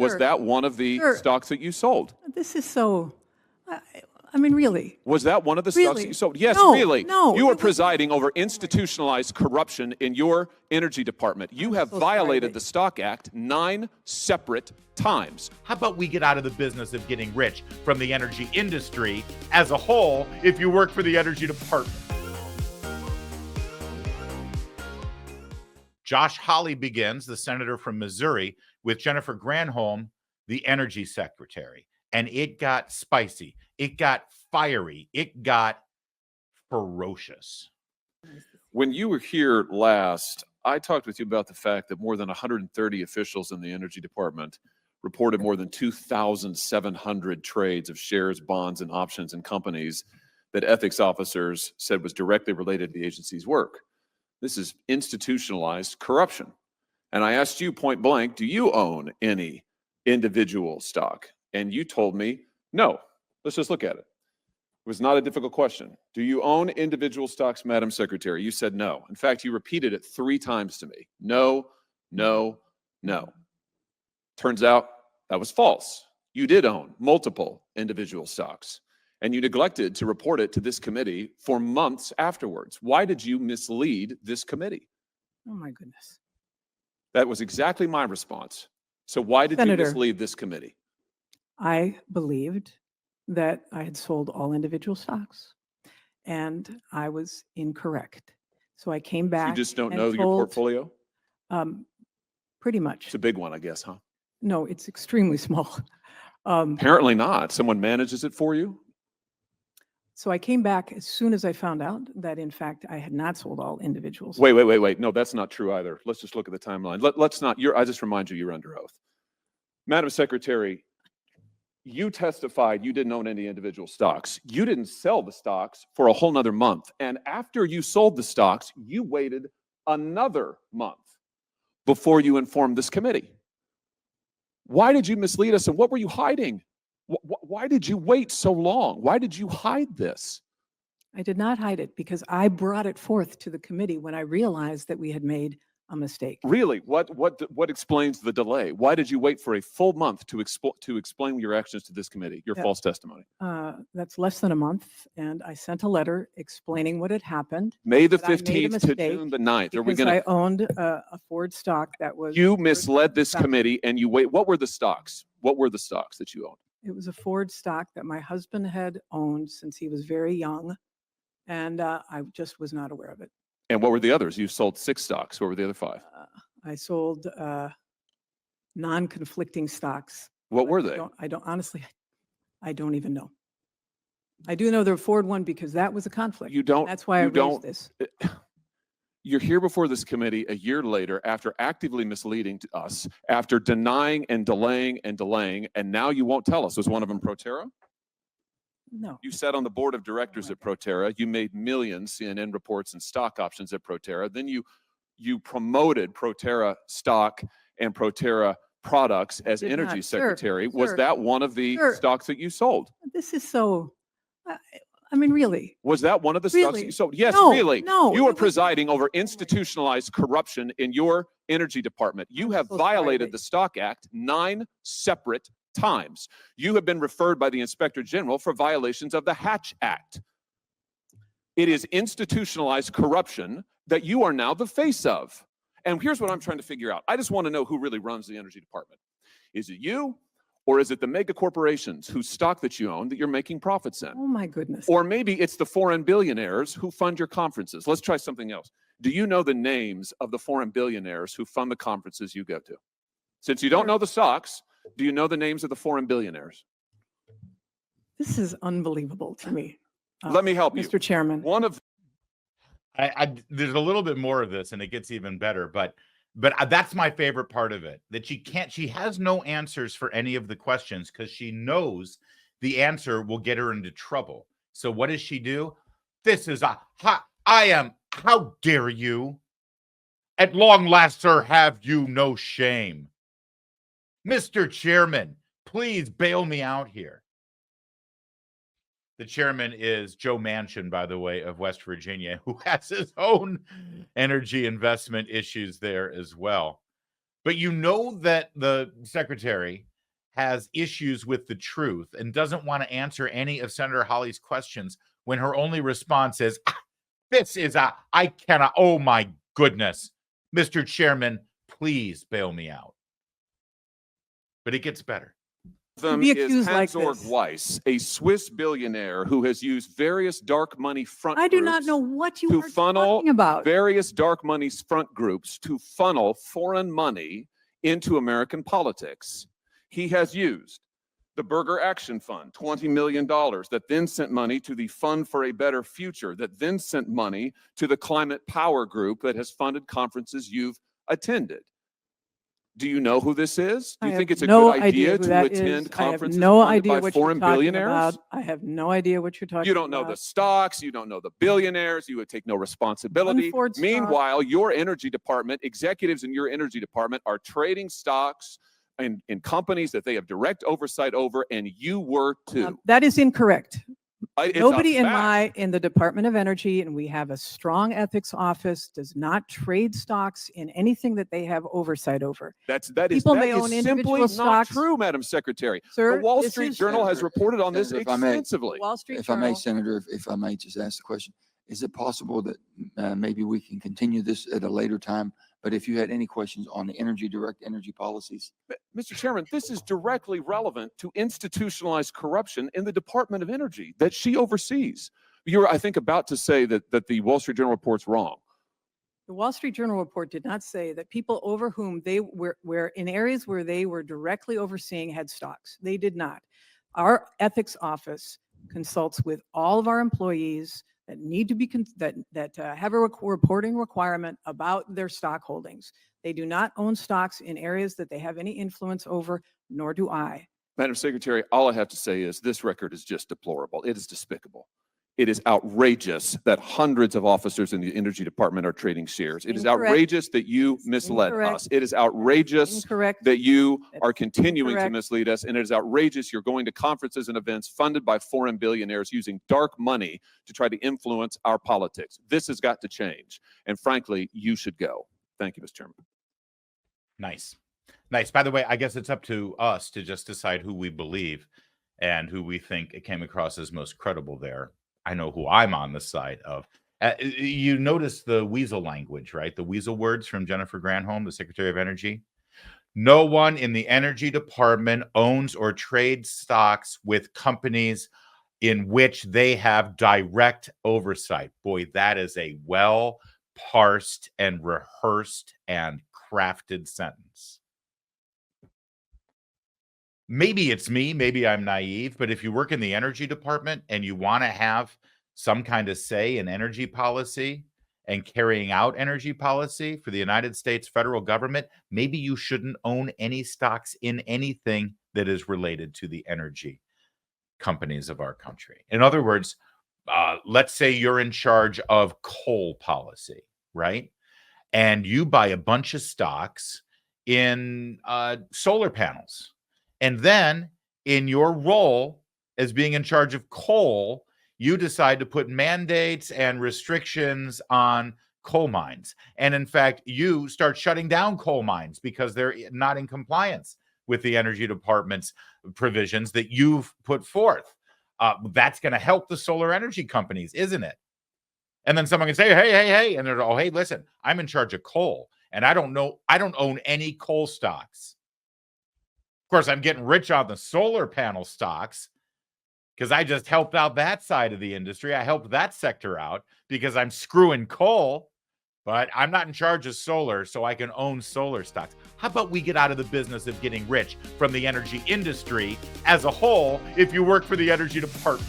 Was that one of the stocks that you sold? This is so, I mean, really. Was that one of the stocks that you sold? Yes, No, really. no, You are it was- presiding over institutionalized corruption in your energy department. You have so sorry violated that- the Stock Act 9 separate times. How about we get out of the business of getting rich from the energy industry as a whole if you work for the energy department? Josh Hawley begins, the senator from Missouri, with Jennifer Granholm, the energy secretary. And it got spicy. It got fiery. It got ferocious. When you were here last, I talked with you about the fact that more than 130 officials in the energy department reported more than 2,700 trades of shares, bonds, and options in companies that ethics officers said was directly related to the agency's work. This is institutionalized corruption. And I asked you point blank, do you own any individual stock? And you told me, no. Let's just look at it. It was not a difficult question. Do you own individual stocks, Madam Secretary? You said no. In fact, you repeated it 3 times to me. No, no, no. Turns out that was false. You did own multiple individual stocks, and you neglected to report it to this committee for months afterwards. Why did you mislead this committee? Oh, my goodness. That was exactly my response. So why did Senator, you mislead this committee? I believed that I had sold all individual stocks, and I was incorrect. So I came back. You just don't and know your told, portfolio? Pretty much. It's a big one, I guess, huh? No, it's extremely small. Apparently not. Someone manages it for you? So I came back as soon as I found out that, in fact, I had not sold all individuals. Wait. No, that's not true either. Let's just look at the timeline. Let's not, I just remind you, you're under oath. Madam Secretary, you testified you didn't own any individual stocks. You didn't sell the stocks for a whole nother month. And after you sold the stocks, you waited another month before you informed this committee. Why did you mislead us, and what were you hiding? Why did you wait so long? Why did you hide this? I did not hide it because I brought it forth to the committee when I realized that we had made a mistake. Really? What explains the delay? Why did you wait for a full month to explain your actions to this committee, your false testimony? That's less than a month, and I sent a letter explaining what had happened. May the that I made a 15th to mistake June the 9th. Are we because going I to? owned a Ford stock that was. You misled this committee, and you wait. What were the stocks? What were the stocks that you owned? It was a Ford stock that my husband had owned since he was very young, and I just was not aware of it. And what were the others? You sold 6 stocks. What were the other 5? I sold non-conflicting stocks. What were they? I don't honestly, I don't even know. I do know the Ford one because that was a conflict. You don't. That's why I raised this. You're here before this committee a year later after actively misleading us, after denying and delaying, and now you won't tell us. Was one of them Proterra? No. You sat on the board of directors at Proterra. You made millions, CNN reports, and stock options at Proterra. Then you promoted Proterra stock and Proterra products as energy secretary. Was that one of the stocks that you sold? This is so, I mean, really. Was that one of the stocks that you sold? Yes, No, really. no, You are it was- presiding over institutionalized corruption in your energy department. You have so sorry violated that- the Stock Act 9 separate times. You have been referred by the Inspector General for violations of the Hatch Act. It is institutionalized corruption that you are now the face of. And here's what I'm trying to figure out. I just want to know who really runs the energy department. Is it you, or is it the mega corporations whose stock that you own that you're making profits in? Oh my goodness. Or maybe it's the foreign billionaires who fund your conferences. Let's try something else. Do you know the names of the foreign billionaires who fund the conferences you go to? Since you don't know the stocks, do you know the names of the foreign billionaires? This is unbelievable to me. Let me help you. Mr. Chairman. One of There's a little bit more of this, and it gets even better. But that's my favorite part of it. That she has no answers for any of the questions because she knows the answer will get her into trouble. So what does she do? This is how dare you? At long last, sir, have you no shame? Mr. Chairman, please bail me out here. The chairman is Joe Manchin, by the way, of West Virginia, who has his own energy investment issues there as well. But you know that the secretary has issues with the truth and doesn't want to answer any of Senator Hawley's questions when her only response is, I cannot, oh my goodness, Mr. Chairman, please bail me out. But it gets better. Them be is accused like Hans-Georg this. Weiss, a Swiss billionaire who has used various dark money front I do groups not know what you to are funnel talking about. various dark money front groups to funnel foreign money into American politics. He has used the Burger Action Fund, $20 million, that then sent money to the Fund for a Better Future, that then sent money to the Climate Power Group that has funded conferences you've attended. Do you know who this is? Do I you think have it's a no good idea idea who to that attend is. I have conferences no funded idea by what you're foreign talking billionaires? about. I have no idea what you're talking You about. don't know the stocks, you don't know the billionaires, you would take no responsibility. Ford stock. Meanwhile, your energy department, executives in your energy department are trading stocks in companies that they have direct oversight over, and you were too. That is incorrect. It's a Nobody fact. in the Department of Energy, and we have a strong ethics office, does not trade stocks in anything that they have oversight over. That is People may own simply individual not stocks. true, Madam Secretary. Sir, The Wall this Street is Journal true. has reported on this Senator, if I may. extensively. Wall Street If I may, Journal. Senator, if I may just ask the question, is it possible that maybe we can continue this at a later time? But if you had any questions on the direct energy policies. Mr. Chairman, this is directly relevant to institutionalized corruption in the Department of Energy that she oversees. You're, I think, about to say that the Wall Street Journal report's wrong. The Wall Street Journal report did not say that people over whom they were in areas where they were directly overseeing had stocks. They did not. Our ethics office consults with all of our employees that need to be that have a reporting requirement about their stock holdings. They do not own stocks in areas that they have any influence over, nor do I. Madam Secretary, all I have to say is this record is just deplorable. It is despicable. It is outrageous that hundreds of officers in the Energy Department are trading shares. It is Incorrect. outrageous that you misled Incorrect. us. It is outrageous Incorrect. that you That's are continuing to incorrect. mislead us. And it is outrageous you're going to conferences and events funded by foreign billionaires using dark money to try to influence our politics. This has got to change. And frankly, you should go. Thank you, Mr. Chairman. Nice. Nice. By the way, I guess it's up to us to just decide who we believe and who we think it came across as most credible there. I know who I'm on the side of. You notice the weasel language, right? The weasel words from Jennifer Granholm, the Secretary of Energy. No one in the Energy Department owns or trades stocks with companies in which they have direct oversight. Boy, that is a well-parsed and rehearsed and crafted sentence. Maybe it's me, maybe I'm naive, but if you work in the Energy Department and you want to have some kind of say in energy policy and carrying out energy policy for the United States federal government, maybe you shouldn't own any stocks in anything that is related to the energy companies of our country. In other words, let's say you're in charge of coal policy, right? And you buy a bunch of stocks in solar panels. And then in your role as being in charge of coal, you decide to put mandates and restrictions on coal mines. And in fact, you start shutting down coal mines because they're not in compliance with the Energy Department's provisions that you've put forth. That's going to help the solar energy companies, isn't it? And then someone can say, hey, and they're, oh, hey, listen, I'm in charge of coal and I don't own any coal stocks. Of course, I'm getting rich on the solar panel stocks because I just helped out that side of the industry. I helped that sector out because I'm screwing coal, but I'm not in charge of solar, so I can own solar stocks. How about we get out of the business of getting rich from the energy industry as a whole if you work for the Energy Department?